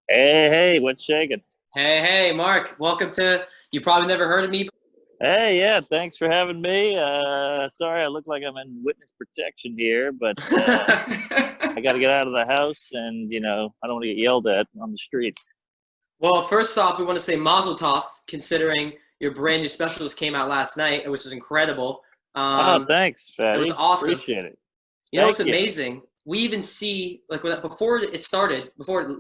Hey, hey, what's shaking? Hey, Mark. Welcome to. You probably never heard of me. Hey, yeah, thanks for having me. Sorry, I look like I'm in witness protection here, but I got to get out of the house, and I don't want to get yelled at on the street. Well, first off, we want to say Mazeltov, considering your brand new special just came out last night, which was incredible. Oh, thanks, It was Fatty. awesome. Appreciate it. You know what's Thank you. amazing? We even see before it started, before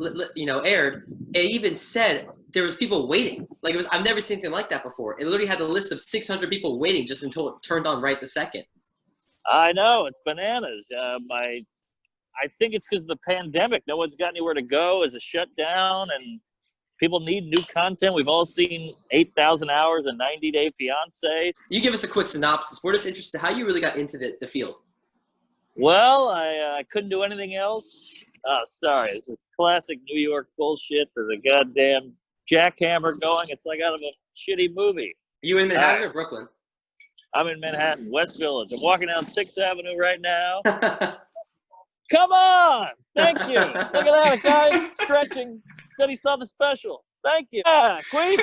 aired. It even said there was people waiting. Like it was. I've never seen anything like that before. It literally had a list of 600 people waiting just until it turned on right the second. I know it's bananas. I think it's because of the pandemic. No one's got anywhere to go. As a shutdown, and people need new content. We've all seen 8,000 hours, a 90-day fiance. You give us a quick synopsis. We're just interested how you really got into the field. Well, I couldn't do anything else. Oh, sorry. This is classic New York bullshit. There's a goddamn jackhammer going. It's like out of a shitty movie. Are you in Manhattan or Brooklyn? I'm in Manhattan, West Village. I'm walking down 6th Avenue right now. Come on! Thank you. Look at that. A guy stretching. Said he saw the special. Thank you. Yeah, Queen.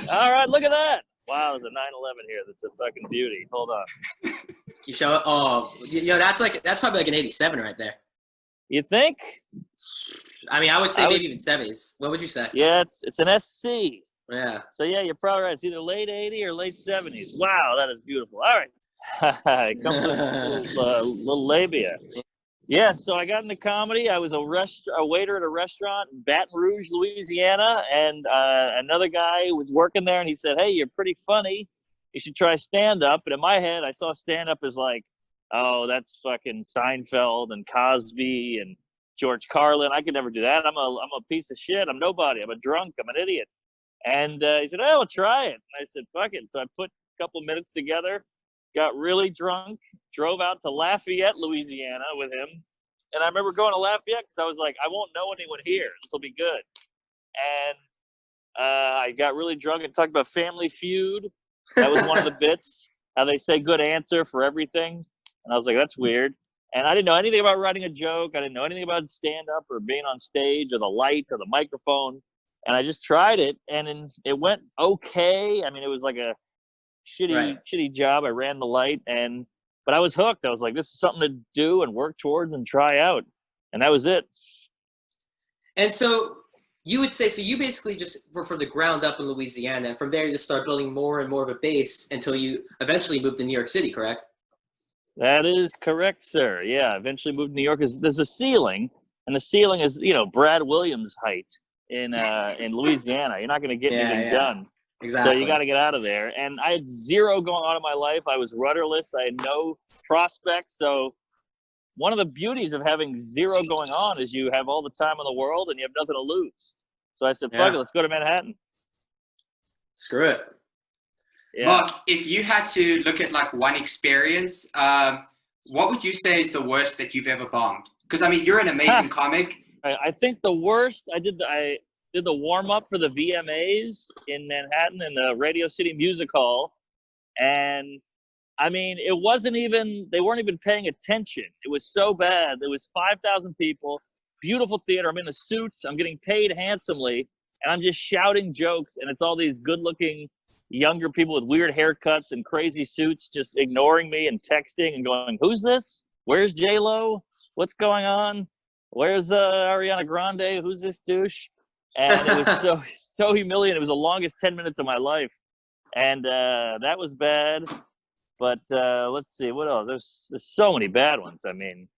All right, look at that. Wow, there's a 9/11 here. That's a fucking beauty. Hold on. You show it. Oh, that's probably like an 87 right there. You think? I mean, I would say maybe even 70s. What would you say? Yeah, it's an SC. Yeah. So yeah, you're probably right. It's either late 80s or late 70s. Wow, that is beautiful. All right. It comes with a little labia. Yeah, so I got into comedy. I was a waiter at a restaurant in Baton Rouge, Louisiana, and another guy was working there, and he said, "Hey, you're pretty funny. You should try stand-up." And in my head, I saw stand-up as like, oh, that's fucking Seinfeld and Cosby and George Carlin. I could never do that. I'm a piece of shit. I'm nobody. I'm a drunk. I'm an idiot. And he said, "Oh, well, try it." And I said, "Fuck it." So I put a couple of minutes together, got really drunk, drove out to Lafayette, Louisiana with him. And I remember going to Lafayette because I was like, I won't know anyone here. This will be good. And I got really drunk and talked about Family Feud. That was one of the bits, how they say good answer for everything. And I was like, that's weird. And I didn't know anything about writing a joke. I didn't know anything about stand-up or being on stage or the light or the microphone. And I just tried it, and it went okay. I mean, it was like a shitty job. I ran the light, but I was hooked. I was like, this is something to do and work towards and try out. And that was it. And so you would say, so you basically just were from the ground up in Louisiana, and from there you just start building more and more of a base until you eventually moved to New York City, correct? That is correct, sir. Yeah, eventually moved to New York. There's a ceiling, and the ceiling is, Brad Williams' height in Louisiana. You're not going to get anything done. Exactly. So you got to get out of there. And I had zero going on in my life. I was rudderless. I had no prospects. So one of the beauties of having zero going on is you have all the time in the world and you have nothing to lose. So I said, fuck it, let's go to Manhattan. Screw it. Yeah. Mark, if you had to look at like one experience, what would you say is the worst that you've ever bombed? Because I mean, you're an amazing comic. I think the worst, I did the warm-up for the VMAs in Manhattan in the Radio City Music Hall. And I mean, they weren't even paying attention. It was so bad. There was 5,000 people, beautiful theater. I'm in a suit. I'm getting paid handsomely. And I'm just shouting jokes. And it's all these good-looking younger people with weird haircuts and crazy suits just ignoring me and texting and going, who's this? Where's J-Lo? What's going on? Where's Ariana Grande? Who's this douche? And it was so humiliating. It was the longest 10 minutes of my life. And that was bad. But let's see, what else? There's so many bad ones. I mean,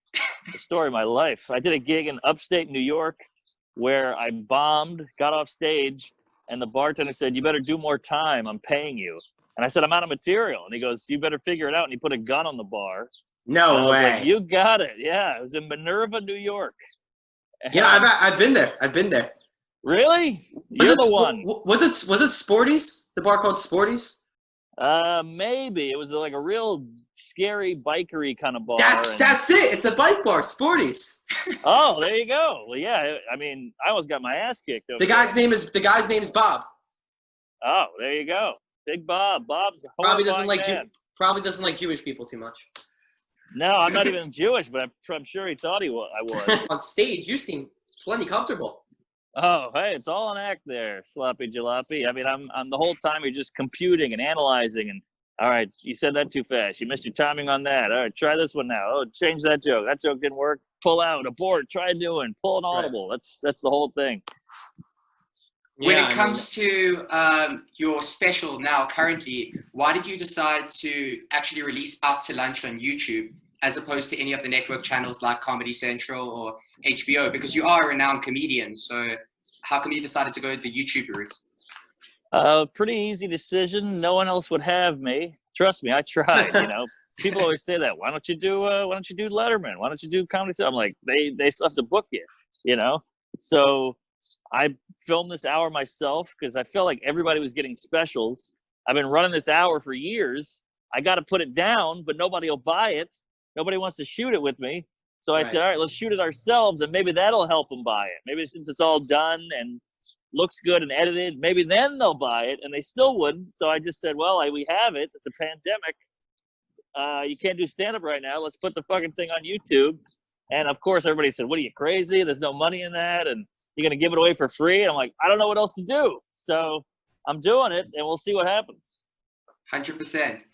the story of my life. I did a gig in upstate New York where I bombed, got off stage, and the bartender said, you better do more time. I'm paying you. And I said, I'm out of material. And he goes, you better figure it out. And he put a gun on the bar. No way. Like, you got it. Yeah, it was in Minerva, New York. Yeah, I've been there. Really? You're the one. Was it Sporties? The bar called Sporties? Maybe. It was like a real scary bikery kind of bar. That's it. It's a bike bar, Sporties. Oh, there you go. Well, yeah. I mean, I almost got my ass kicked. The guy's name is Bob. Oh, there you go. Big Bob. Bob's a probably doesn't like Jewish people too much. No, I'm not even Jewish, but I'm sure he thought I was. On stage, you seem plenty comfortable. Oh, hey, it's all an act there, sloppy jalopy. I mean, I'm the whole time you're just computing and analyzing and all right, you said that too fast. You missed your timing on that. All right, try this one now. Oh, change that joke. That joke didn't work. Pull out, abort, try doing, pull an audible. Right. That's the whole thing. When Yeah, it comes to your special now currently, why did you decide to actually release Out to Lunch on YouTube as opposed to any of the network channels like Comedy Central or HBO? Because you are a renowned comedian, so how come you decided to go the YouTube route? Pretty easy decision. No one else would have me. Trust me, I tried. People always say that. Why don't you do Letterman? Why don't you do comedy? I'm like, they still have to book you. So I filmed this hour myself because I felt like everybody was getting specials. I've been running this hour for years. I got to put it down, but nobody will buy it. Nobody wants to shoot it with me. So I said, all right, let's shoot it ourselves, and maybe that'll help them buy it. Maybe since it's all done and looks good and edited, maybe then they'll buy it, and they still wouldn't. So I just said, well, we have it. It's a pandemic. You can't do stand-up right now. Let's put the fucking thing on YouTube. And of course, everybody said, what are you, crazy? There's no money in that. And you're going to give it away for free? And I'm like, I don't know what else to do. So I'm doing it, and we'll see what happens. 100%.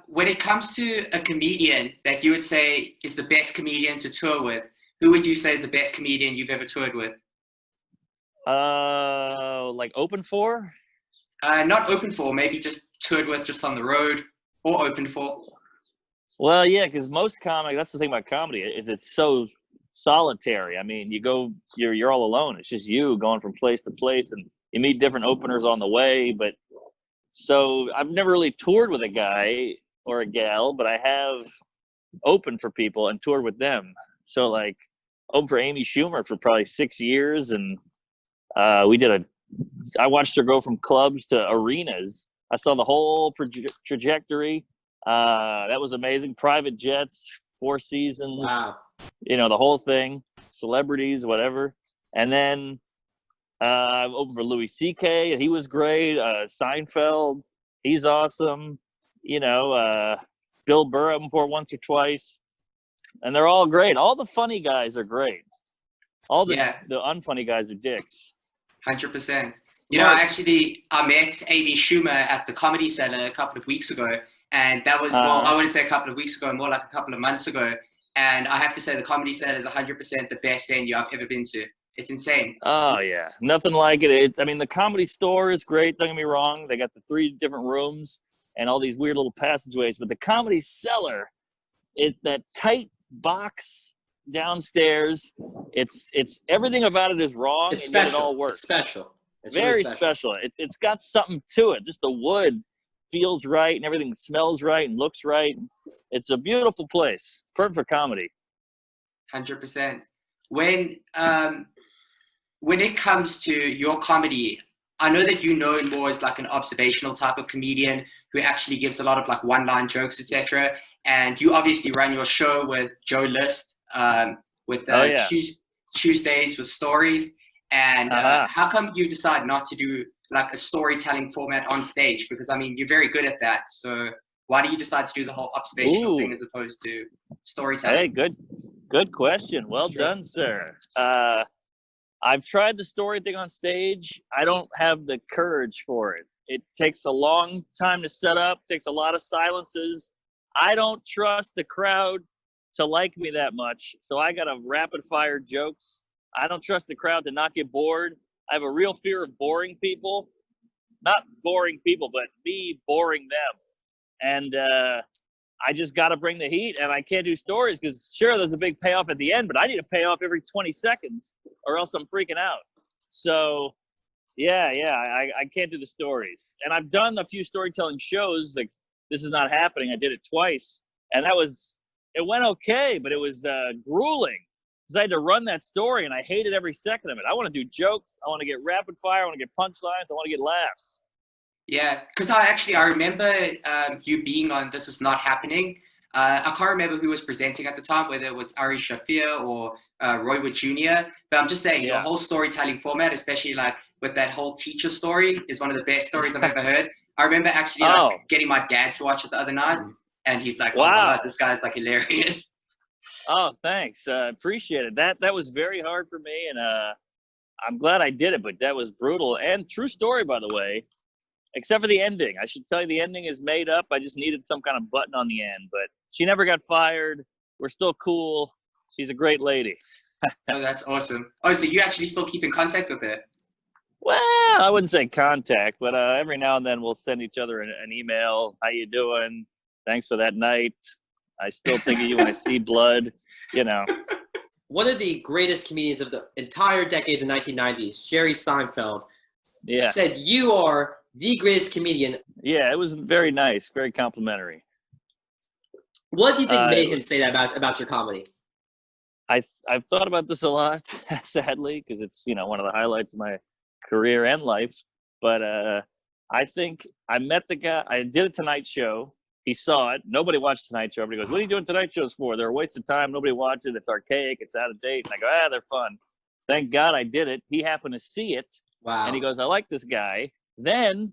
When it comes to a comedian that you would say is the best comedian to tour with, who would you say is the best comedian you've ever toured with? Like open for? Not open for, maybe just toured with just on the road, or open for. Well, yeah, because most comedy, that's the thing about comedy, is it's so solitary. I mean, you're all alone. It's just you going from place to place, and you meet different openers on the way. But so I've never really toured with a guy or a gal, but I have opened for people and toured with them. So like opened for Amy Schumer for probably 6 years, and I watched her go from clubs to arenas. I saw the whole trajectory. That was amazing. Private jets, 4 seasons. Wow. The whole thing. Celebrities, whatever. And then I've opened for Louis C.K. He was great. Seinfeld, he's awesome. Bill Burr, I'm for once or twice. And they're all great. All the funny guys are great. All the unfunny guys are dicks. 100%. I met Amy Schumer at the Comedy Cellar a couple of weeks ago. And that was, I wouldn't say a couple of weeks ago, more like a couple of months ago. And I have to say the Comedy Cellar is 100% the best venue I've ever been to. It's insane. Oh, yeah. Nothing like it. I mean, the Comedy Store is great. Don't get me wrong. They got the 3 different rooms and all these weird little passageways. But the Comedy Cellar, that tight box downstairs, it's everything about it is wrong. It's and special. Yet it all works. It's special. It's very really special. It's got something to it. Just the wood feels right and everything smells right and looks right. It's a beautiful place. Perfect for comedy. 100%. When it comes to your comedy, I know that you know more as like an observational type of comedian who actually gives a lot of like one-line jokes, etc. And you obviously run your show with Joe List, with Tuesdays with Stories. And how come you decide not to do like a storytelling format on stage? Because I mean, you're very good at that. So why do you decide to do the whole observational thing as opposed to storytelling? Hey, good question. Well done, sir. I've tried the story thing on stage. I don't have the courage for it. It takes a long time to set up, takes a lot of silences. I don't trust the crowd to like me that much. So I got to rapid fire jokes. I don't trust the crowd to not get bored. I have a real fear of boring people. Not boring people, but me boring them. And I just got to bring the heat, and I can't do stories because, sure, there's a big payoff at the end, but I need a payoff every 20 seconds or else I'm freaking out. So, I can't do the stories. And I've done a few storytelling shows. Like, This Is Not Happening. I did it twice, and it went okay, but it was grueling because I had to run that story, and I hated every second of it. I want to do jokes. I want to get rapid fire. I want to get punchlines. I want to get laughs. Yeah, because I remember you being on This Is Not Happening. I can't remember who was presenting at the time, whether it was Ari Shafir or Roy Wood Jr. But I'm just saying, your whole storytelling format, especially like with that whole teacher story, is one of the best stories I've ever heard. I remember actually getting my dad to watch it the other night, and he's like, "Oh my God, this guy's like hilarious." Oh, thanks. Appreciate it. That was very hard for me, and I'm glad I did it, but that was brutal. And true story, by the way, except for the ending. I should tell you the ending is made up. I just needed some kind of button on the end. But she never got fired. We're still cool. She's a great lady. Oh, that's awesome. Oh, so you actually still keep in contact with her? Well, I wouldn't say contact, but every now and then we'll send each other an email. How you doing? Thanks for that night. I still think of you when I see blood, you know. One of the greatest comedians of the entire decade of the 1990s, Jerry Seinfeld, Yeah. said you are the greatest comedian. Yeah, it was very nice, very complimentary. What do you think made him say that about your comedy? I've thought about this a lot, sadly, because it's, you know, one of the highlights of my career and life. But I think I met the guy. I did a Tonight Show. He saw it. Nobody watched Tonight Show. Everybody goes, "What are you doing Tonight Shows for? They're a waste of time. Nobody watches it. It's archaic. It's out of date." And I go, they're fun. Thank God I did it. He happened to see it. Wow. And he goes, I like this guy. Then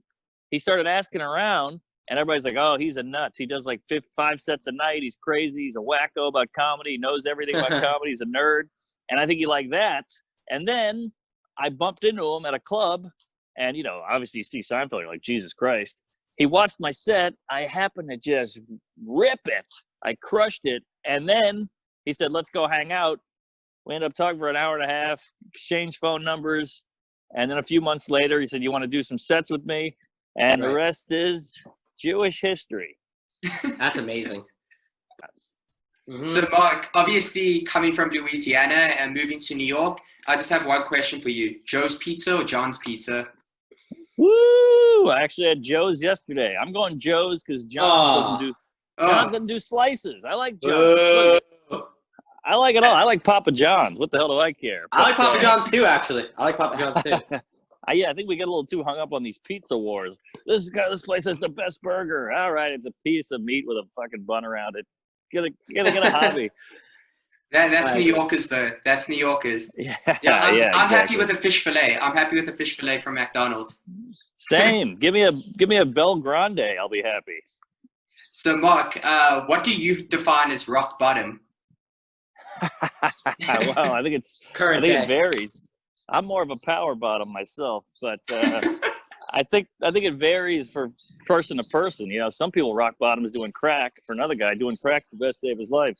he started asking around, and everybody's like, oh, he's a nut. He does like 5 sets a night. He's crazy. He's a wacko about comedy. He knows everything about comedy. He's a nerd. And I think he liked that. And then I bumped into him at a club. And, you know, obviously you see Seinfeld, you're like, Jesus Christ. He watched my set. I happened to just rip it. I crushed it. And then he said, let's go hang out. We ended up talking for an hour and a half, exchanged phone numbers. And then a few months later, he said, you want to do some sets with me? And the rest is Jewish history. That's amazing. So, Mark, obviously coming from Louisiana and moving to New York, I just have one question for you. Joe's Pizza or John's Pizza? Woo! I actually had Joe's yesterday. I'm going Joe's because John's doesn't do slices. I like John's. I like it all. I like Papa John's. What the hell do I care? I like Papa John's too, actually. I like Papa John's too. I think we get a little too hung up on these pizza wars. This place has the best burger. All right, it's a piece of meat with a fucking bun around it. Get a hobby. That's New Yorkers, though. That's New Yorkers. Yeah, I'm happy with a fish fillet. I'm happy with a fish fillet from McDonald's. Same. give me a Bel Grande. I'll be happy. So, Mark, what do you define as rock bottom? Well, I think it varies. I'm more of a power bottom myself, but I think it varies for person to person. You know, some people rock bottom is doing crack. For another guy, doing crack's the best day of his life.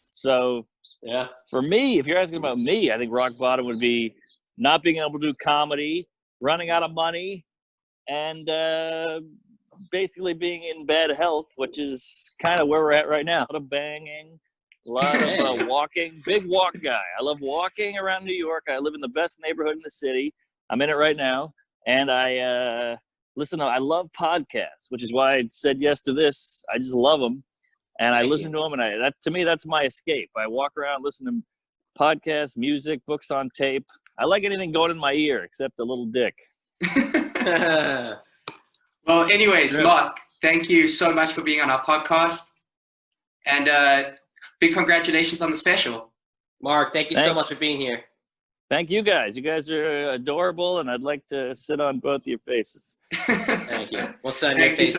So, yeah, for me, if you're asking about me, I think rock bottom would be not being able to do comedy, running out of money, and basically being in bad health, which is kind of where we're at right now. A lot of banging. A lot of walking, big walk guy. I love walking around New York. I live in the best neighborhood in the city. I'm in it right now. And I love podcasts, which is why I said yes to this. I just love them. And I listen to them. And to me, that's my escape. I walk around, listen to podcasts, music, books on tape. I like anything going in my ear except a little dick. Well, anyways, Mark, thank you so much for being on our podcast. And big congratulations on the special. Mark, thank you so much for being here. Thank you guys. You guys are adorable, and I'd like to sit on both your faces. Thank you. We'll send your face